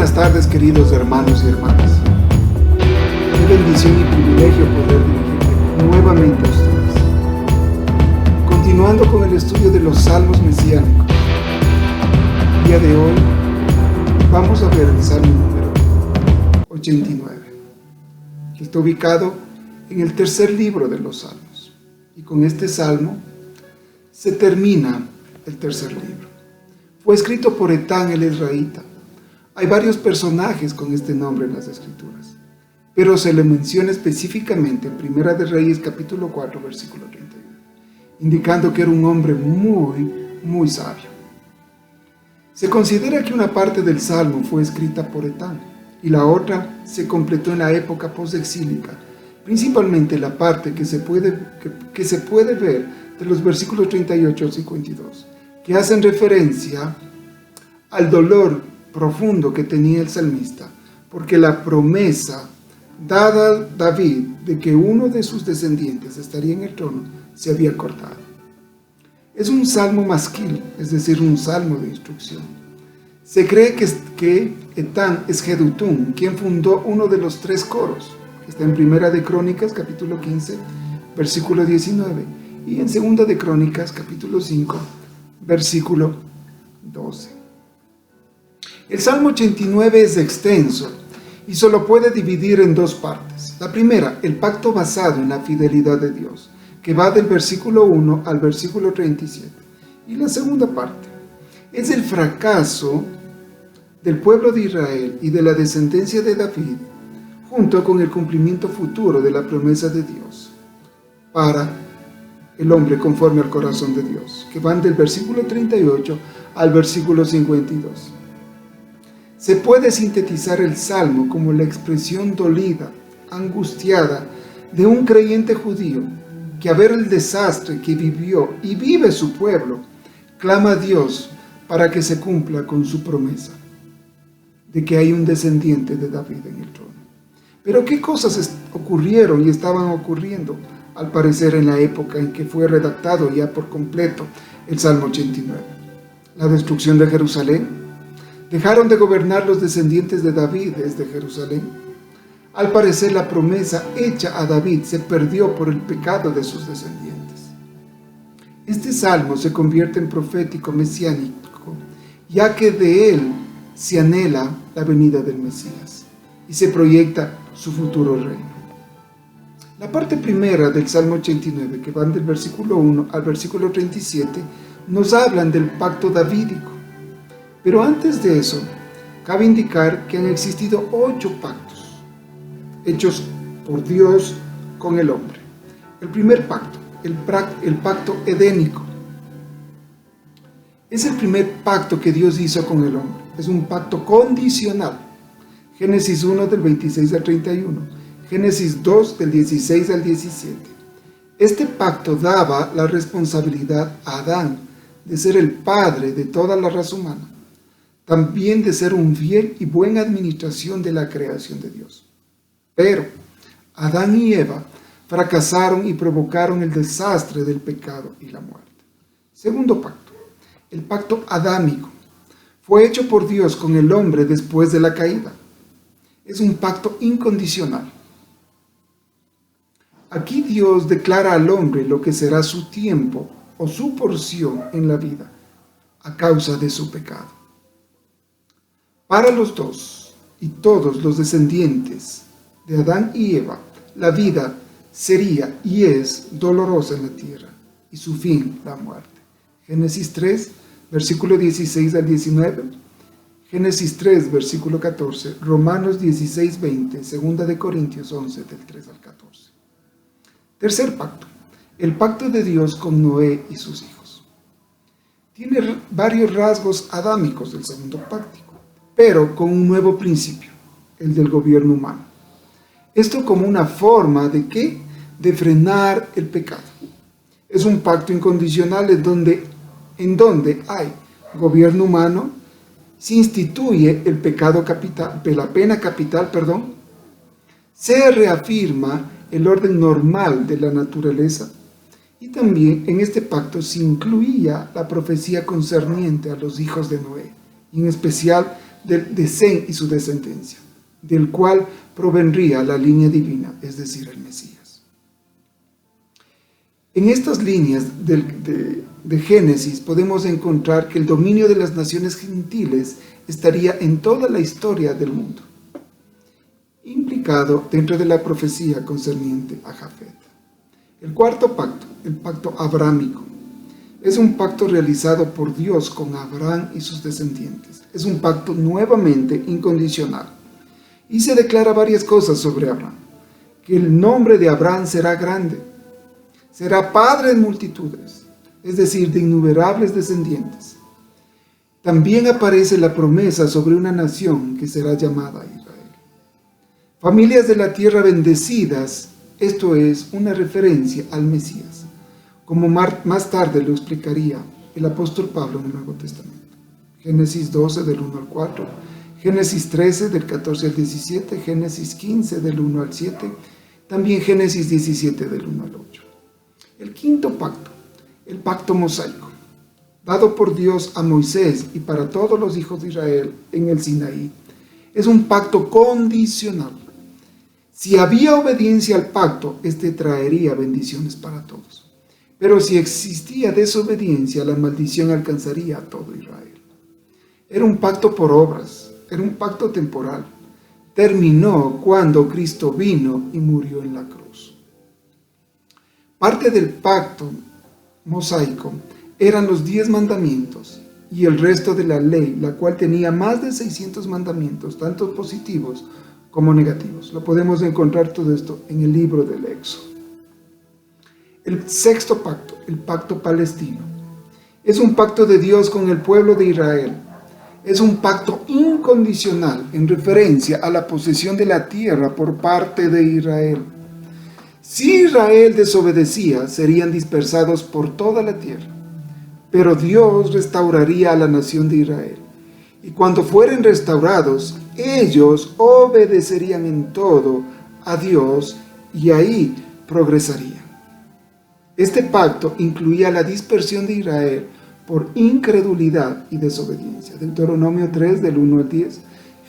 buenas tardes, queridos hermanos y hermanas. Qué bendición y privilegio poder dirigirme nuevamente a ustedes. Continuando con el estudio de los salmos mesiánicos. El día de hoy vamos a ver el salmo número 89, que está ubicado en el tercer libro de los salmos. Y con este salmo se termina el tercer libro. Fue escrito por Etán el Ezraíta. Hay varios personajes con este nombre en las Escrituras, pero se le menciona específicamente en Primera de Reyes capítulo 4, versículo 31, indicando que era un hombre muy sabio. Se considera que una parte del Salmo fue escrita por Etán y la otra se completó en la época postexílica, principalmente la parte que se puede ver de los versículos 38 al 52, que hacen referencia al dolor profundo que tenía el salmista, porque la promesa dada a David de que uno de sus descendientes estaría en el trono se había cortado. Es un salmo masquil, es decir, un salmo de instrucción. Se cree que Etán es Jedutún, quien fundó uno de los 3 coros, que está en Primera de Crónicas, capítulo 15, versículo 19, y en Segunda de Crónicas, capítulo 5, versículo 12. El Salmo 89 es extenso y solo puede dividir en 2 partes. La primera, el pacto basado en la fidelidad de Dios, que va del versículo 1 al versículo 37. Y la segunda parte es el fracaso del pueblo de Israel y de la descendencia de David, junto con el cumplimiento futuro de la promesa de Dios para el hombre conforme al corazón de Dios, que van del versículo 38 al versículo 52. Se puede sintetizar el Salmo como la expresión dolida, angustiada de un creyente judío que, a ver el desastre que vivió y vive su pueblo, clama a Dios para que se cumpla con su promesa de que hay un descendiente de David en el trono. Pero ¿qué cosas ocurrieron y estaban ocurriendo, al parecer, en la época en que fue redactado ya por completo el Salmo 89? La destrucción de Jerusalén. Dejaron de gobernar los descendientes de David desde Jerusalén. Al parecer, la promesa hecha a David se perdió por el pecado de sus descendientes. Este salmo se convierte en profético mesiánico, ya que de él se anhela la venida del Mesías y se proyecta su futuro reino. La parte primera del Salmo 89, que van del versículo 1 al versículo 37, nos hablan del pacto davídico. Pero antes de eso, cabe indicar que han existido 8 pactos hechos por Dios con el hombre. El primer pacto, el pacto edénico, es el primer pacto que Dios hizo con el hombre. Es un pacto condicional. Génesis 1 del 26 al 31, Génesis 2 del 16 al 17. Este pacto daba la responsabilidad a Adán de ser el padre de toda la raza humana, también de ser un fiel y buena administración de la creación de Dios. Pero Adán y Eva fracasaron y provocaron el desastre del pecado y la muerte. Segundo pacto, el pacto adámico, fue hecho por Dios con el hombre después de la caída. Es un pacto incondicional. Aquí Dios declara al hombre lo que será su tiempo o su porción en la vida a causa de su pecado. Para los dos y todos los descendientes de Adán y Eva, la vida sería y es dolorosa en la tierra, y su fin, la muerte. Génesis 3, versículo 16 al 19, Génesis 3, versículo 14, Romanos 16, 20, 2 de Corintios 11, del 3 al 14. Tercer pacto, el pacto de Dios con Noé y sus hijos. Tiene varios rasgos adámicos del segundo pacto, pero con un nuevo principio, el del gobierno humano. Esto como una forma de ¿qué? De frenar el pecado. Es un pacto incondicional en donde hay gobierno humano, se instituye el pecado capital, la pena capital, se reafirma el orden normal de la naturaleza, y también en este pacto se incluía la profecía concerniente a los hijos de Noé, y en especial de Sem y su descendencia, del cual provendría la línea divina, es decir, el Mesías. En estas líneas de Génesis podemos encontrar que el dominio de las naciones gentiles estaría en toda la historia del mundo, implicado dentro de la profecía concerniente a Jafet. El cuarto pacto, el pacto abrámico, es un pacto realizado por Dios con Abraham y sus descendientes. Es un pacto nuevamente incondicional. Y se declara varias cosas sobre Abraham: que el nombre de Abraham será grande, será padre de multitudes, es decir, de innumerables descendientes. También aparece la promesa sobre una nación que será llamada Israel. Familias de la tierra bendecidas, esto es una referencia al Mesías, como más tarde lo explicaría el apóstol Pablo en el Nuevo Testamento. Génesis 12 del 1 al 4, Génesis 13 del 14 al 17, Génesis 15 del 1 al 7, también Génesis 17 del 1 al 8. El quinto pacto, el pacto mosaico, dado por Dios a Moisés y para todos los hijos de Israel en el Sinaí, es un pacto condicional. Si había obediencia al pacto, este traería bendiciones para todos. Pero si existía desobediencia, la maldición alcanzaría a todo Israel. Era un pacto por obras, era un pacto temporal. Terminó cuando Cristo vino y murió en la cruz. Parte del pacto mosaico eran los 10 mandamientos y el resto de la ley, la cual tenía más de 600 mandamientos, tanto positivos como negativos. Lo podemos encontrar todo esto en el libro del Éxodo. El sexto pacto, el pacto palestino, es un pacto de Dios con el pueblo de Israel. Es un pacto incondicional en referencia a la posesión de la tierra por parte de Israel. Si Israel desobedecía, serían dispersados por toda la tierra. Pero Dios restauraría a la nación de Israel. Y cuando fueren restaurados, ellos obedecerían en todo a Dios y ahí progresarían. Este pacto incluía la dispersión de Israel por incredulidad y desobediencia. Deuteronomio 3 del 1 al 10,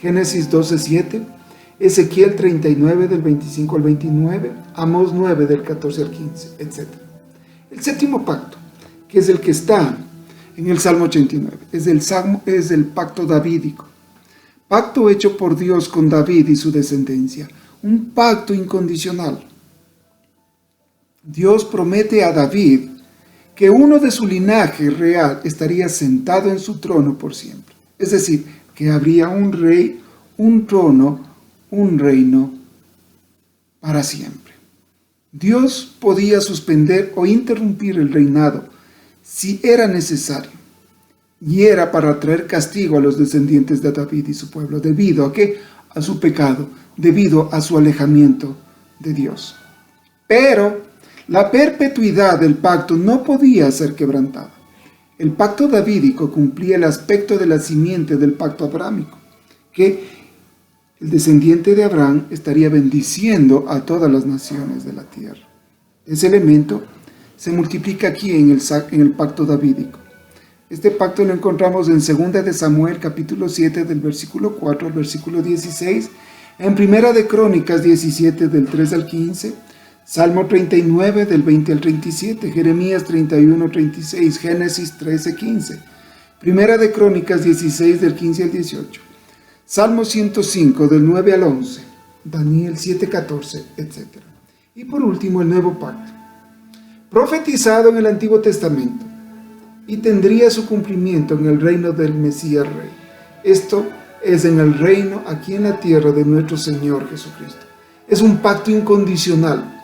Génesis 12, 7, Ezequiel 39 del 25 al 29, Amós 9 del 14 al 15, etc. El séptimo pacto, que es el que está en el Salmo 89, es el pacto davídico. Pacto hecho por Dios con David y su descendencia, un pacto incondicional. Dios promete a David que uno de su linaje real estaría sentado en su trono por siempre. Es decir, que habría un rey, un trono, un reino para siempre. Dios podía suspender o interrumpir el reinado si era necesario. Y era para traer castigo a los descendientes de David y su pueblo. ¿Debido a qué? A su pecado, debido a su alejamiento de Dios. Pero la perpetuidad del pacto no podía ser quebrantada. El pacto davídico cumplía el aspecto de la simiente del pacto abrámico, que el descendiente de Abraham estaría bendiciendo a todas las naciones de la tierra. Ese elemento se multiplica aquí en el pacto davídico. Este pacto lo encontramos en 2 de Samuel capítulo 7 del versículo 4 al versículo 16, en 1 de Crónicas 17 del 3 al 15, Salmo 39 del 20 al 37, Jeremías 31, 36, Génesis 13, 15, 1 de Crónicas 16 del 15 al 18, Salmo 105 del 9 al 11, Daniel 7, 14, etc. Y por último el nuevo pacto, profetizado en el Antiguo Testamento, y tendría su cumplimiento en el reino del Mesías Rey. Esto es en el reino aquí en la tierra de nuestro Señor Jesucristo. Es un pacto incondicional.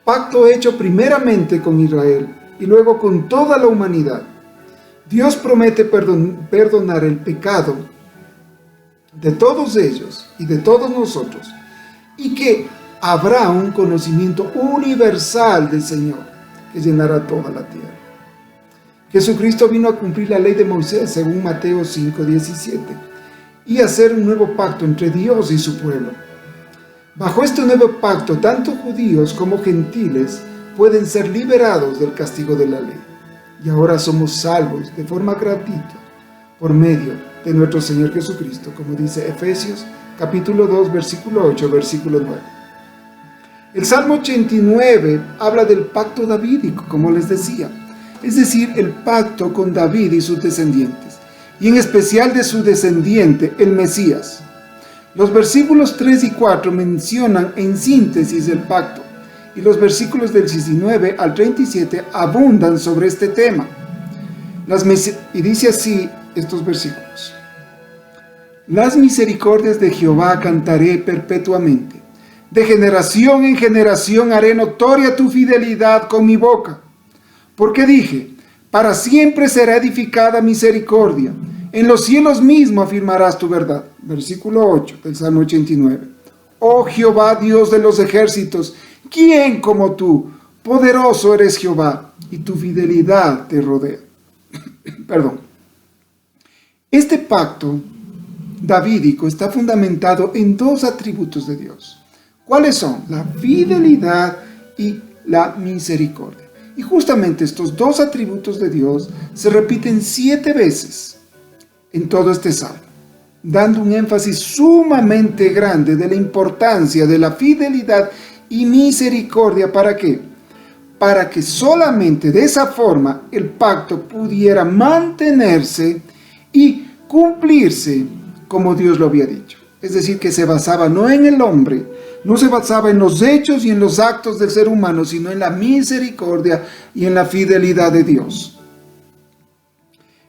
Pacto hecho primeramente con Israel y luego con toda la humanidad. Dios promete perdonar el pecado de todos ellos y de todos nosotros, y que habrá un conocimiento universal del Señor que llenará toda la tierra. Jesucristo vino a cumplir la ley de Moisés según Mateo 5, 17 y hacer un nuevo pacto entre Dios y su pueblo. Bajo este nuevo pacto, tanto judíos como gentiles pueden ser liberados del castigo de la ley. Y ahora somos salvos de forma gratuita por medio de nuestro Señor Jesucristo, como dice Efesios capítulo 2, versículo 8, versículo 9. El Salmo 89 habla del pacto davídico, como les decía, es decir, el pacto con David y sus descendientes, y en especial de su descendiente, el Mesías. Los versículos 3 y 4 mencionan en síntesis el pacto, y los versículos del 19 al 37 abundan sobre este tema. Y dice así estos versículos: las misericordias de Jehová cantaré perpetuamente. De generación en generación haré notoria tu fidelidad con mi boca. Porque dije, para siempre será edificada misericordia. En los cielos mismos afirmarás tu verdad. Versículo 8 del Salmo 89. Oh Jehová, Dios de los ejércitos, ¿quién como tú? Poderoso eres Jehová, y tu fidelidad te rodea. Perdón. Este pacto davídico está fundamentado en dos atributos de Dios. ¿Cuáles son? La fidelidad y la misericordia. Y justamente estos dos atributos de Dios se repiten 7 veces en todo este salmo, dando un énfasis sumamente grande de la importancia de la fidelidad y misericordia. ¿Para qué? Para que solamente de esa forma el pacto pudiera mantenerse y cumplirse como Dios lo había dicho. Es decir, que se basaba no en el hombre, no se basaba en los hechos y en los actos del ser humano, sino en la misericordia y en la fidelidad de Dios.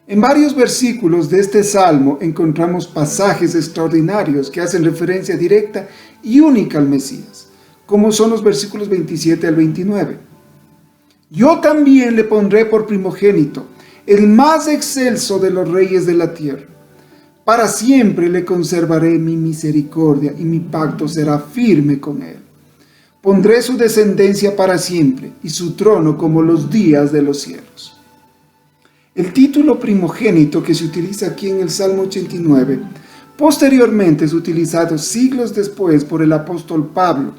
En varios versículos de este salmo encontramos pasajes extraordinarios que hacen referencia directa y única al Mesías, como son los versículos 27 al 29. Yo también le pondré por primogénito, el más excelso de los reyes de la tierra. Para siempre le conservaré mi misericordia y mi pacto será firme con él. Pondré su descendencia para siempre y su trono como los días de los cielos. El título primogénito que se utiliza aquí en el Salmo 89, posteriormente es utilizado siglos después por el apóstol Pablo,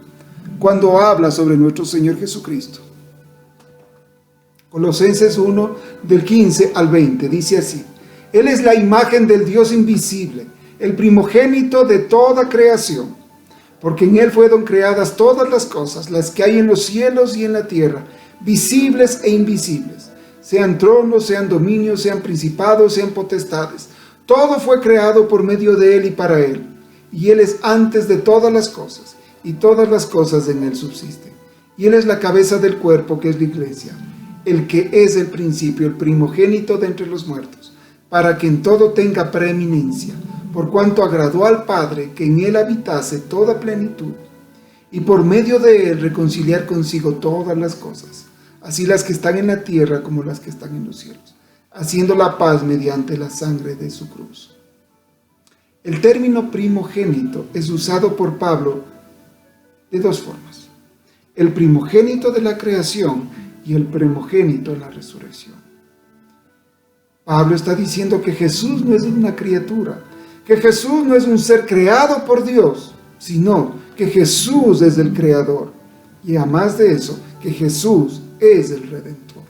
cuando habla sobre nuestro Señor Jesucristo. Colosenses 1, del 15 al 20, dice así: Él es la imagen del Dios invisible, el primogénito de toda creación, porque en Él fueron creadas todas las cosas, las que hay en los cielos y en la tierra, visibles e invisibles, sean tronos, sean dominios, sean principados, sean potestades. Todo fue creado por medio de Él y para Él, y Él es antes de todas las cosas, y todas las cosas en Él subsisten. Y Él es la cabeza del cuerpo, que es la iglesia, el que es el principio, el primogénito de entre los muertos, para que en todo tenga preeminencia, por cuanto agradó al Padre que en Él habitase toda plenitud, y por medio de Él reconciliar consigo todas las cosas, así las que están en la tierra como las que están en los cielos, haciendo la paz mediante la sangre de su cruz. El término primogénito es usado por Pablo de dos formas: el primogénito de la creación y el primogénito en la resurrección. Pablo está diciendo que Jesús no es una criatura, que Jesús no es un ser creado por Dios, sino que Jesús es el creador, y además de eso, que Jesús es el Redentor.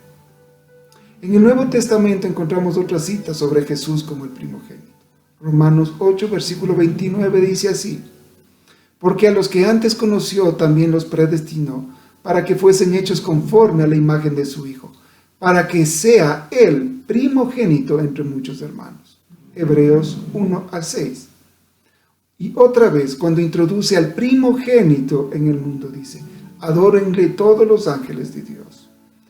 En el Nuevo Testamento encontramos otra cita sobre Jesús como el primogénito. Romanos 8, versículo 29 dice así: porque a los que antes conoció también los predestinó, para que fuesen hechos conforme a la imagen de su Hijo, para que sea Él primogénito entre muchos hermanos. Hebreos 1 al 6. Y otra vez, cuando introduce al primogénito en el mundo, dice: adórenle todos los ángeles de Dios.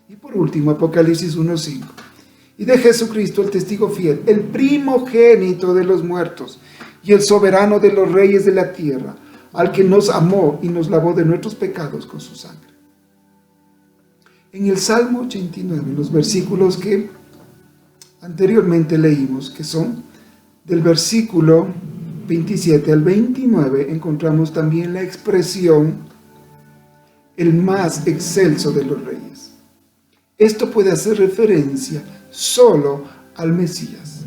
Y por último, Apocalipsis 1:5. Y de Jesucristo, el testigo fiel, el primogénito de los muertos y el soberano de los reyes de la tierra, al que nos amó y nos lavó de nuestros pecados con su sangre. En el Salmo 89, los versículos que anteriormente leímos, que son del versículo 27 al 29, encontramos también la expresión el más excelso de los reyes. Esto puede hacer referencia solo al Mesías,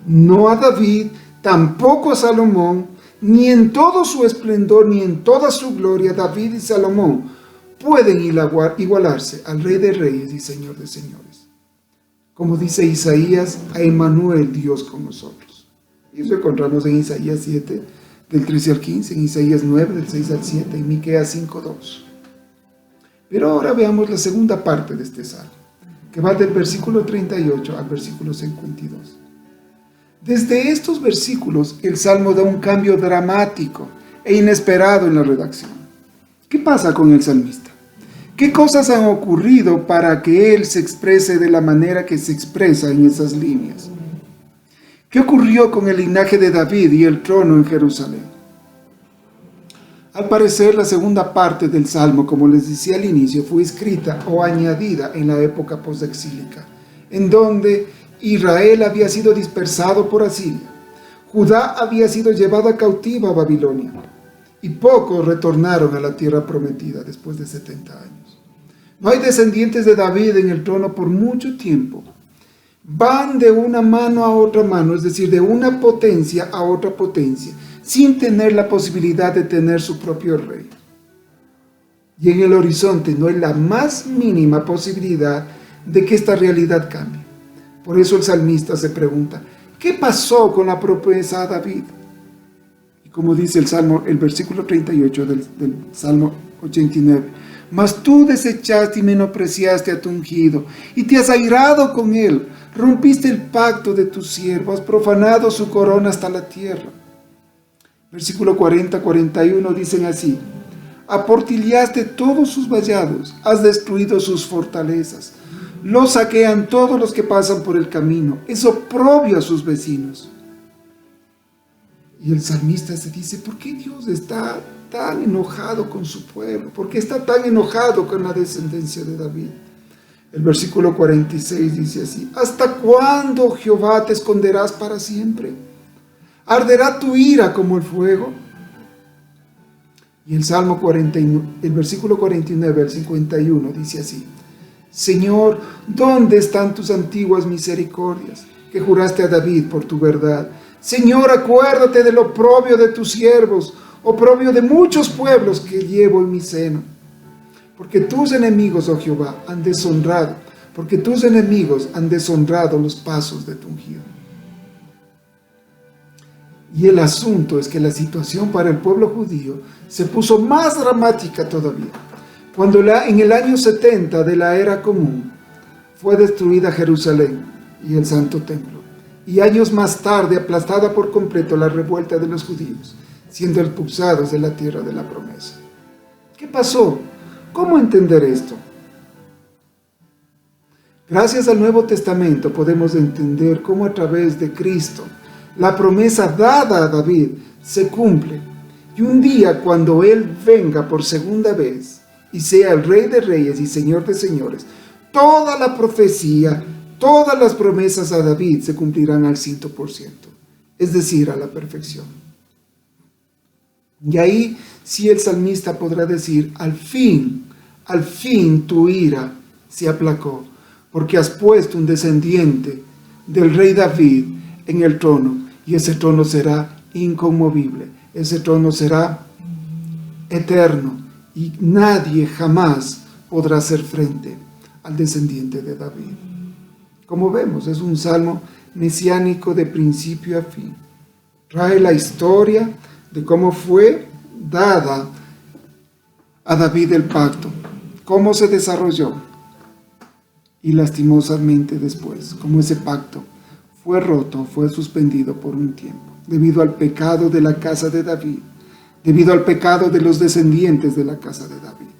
no a David, tampoco a Salomón, ni en todo su esplendor, ni en toda su gloria. David y Salomón pueden igualarse al Rey de Reyes y Señor de Señores. Como dice Isaías, a Emmanuel, Dios con nosotros. Y eso encontramos en Isaías 7, del 13 al 15, en Isaías 9, del 6 al 7, en Miqueas 5, 2. Pero ahora veamos la segunda parte de este salmo, que va del versículo 38 al versículo 52. Desde estos versículos, el salmo da un cambio dramático e inesperado en la redacción. ¿Qué pasa con el salmista? ¿Qué cosas han ocurrido para que él se exprese de la manera que se expresa en esas líneas? ¿Qué ocurrió con el linaje de David y el trono en Jerusalén? Al parecer, la segunda parte del Salmo, como les decía al inicio, fue escrita o añadida en la época postexílica, en donde Israel había sido dispersado por Asiria, Judá había sido llevada cautiva a Babilonia, y pocos retornaron a la tierra prometida después de 70 años. No hay descendientes de David en el trono por mucho tiempo. Van de una mano a otra mano, es decir, de una potencia a otra potencia, sin tener la posibilidad de tener su propio rey. Y en el horizonte no hay la más mínima posibilidad de que esta realidad cambie. Por eso el salmista se pregunta, ¿qué pasó con la promesa a David? Y como dice el versículo 38 del Salmo 89, mas tú desechaste y menospreciaste a tu ungido, y te has airado con él, rompiste el pacto de tu siervo, has profanado su corona hasta la tierra. Versículo 40-41 dicen así, aportillaste todos sus vallados, has destruido sus fortalezas, los saquean todos los que pasan por el camino, es oprobio a sus vecinos. Y el salmista se dice, ¿por qué Dios está tan enojado con su pueblo? ¿Por qué está tan enojado con la descendencia de David? El versículo 46 dice así, ¿hasta cuándo, Jehová, te esconderás para siempre? ¿Arderá tu ira como el fuego? Y el versículo 49 al 51 dice así, Señor, ¿dónde están tus antiguas misericordias que juraste a David por tu verdad? Señor, acuérdate del oprobio de tus siervos, oprobio de muchos pueblos que llevo en mi seno. Porque tus enemigos, oh Jehová, han deshonrado los pasos de tu ungido. Y el asunto es que la situación para el pueblo judío se puso más dramática todavía, cuando en el año 70 de la era común fue destruida Jerusalén y el Santo Templo, y años más tarde aplastada por completo la revuelta de los judíos, siendo expulsados de la tierra de la promesa. ¿Qué pasó? ¿Cómo entender esto? Gracias al Nuevo Testamento podemos entender cómo a través de Cristo la promesa dada a David se cumple, y un día cuando Él venga por segunda vez y sea el Rey de Reyes y Señor de Señores, toda la profecía, todas las promesas a David se cumplirán al 100%, es decir, a la perfección. Y ahí sí el salmista podrá decir, al fin tu ira se aplacó, porque has puesto un descendiente del rey David en el trono, y ese trono será inconmovible, ese trono será eterno, y nadie jamás podrá hacer frente al descendiente de David. Como vemos, es un salmo mesiánico de principio a fin. Trae la historia de cómo fue dada a David el pacto, cómo se desarrolló, y lastimosamente después, cómo ese pacto fue roto, fue suspendido por un tiempo, debido al pecado de la casa de David, debido al pecado de los descendientes de la casa de David.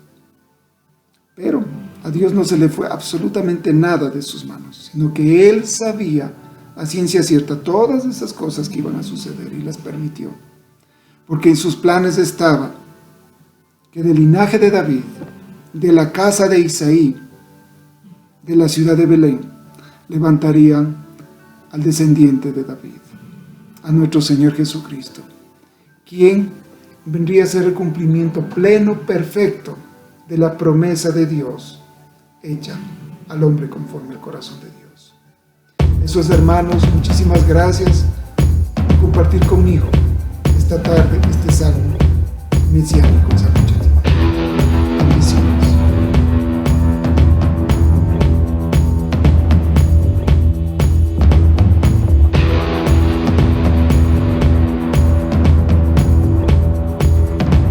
Pero a Dios no se le fue absolutamente nada de sus manos, sino que Él sabía a ciencia cierta todas esas cosas que iban a suceder y las permitió, porque en sus planes estaba que del linaje de David, de la casa de Isaí, de la ciudad de Belén, levantarían al descendiente de David, a nuestro Señor Jesucristo, quien vendría a ser el cumplimiento pleno, perfecto de la promesa de Dios hecha al hombre conforme al corazón de Dios. Eso es, hermanos, muchísimas gracias por compartir conmigo esta tarde este salmo mesiánico.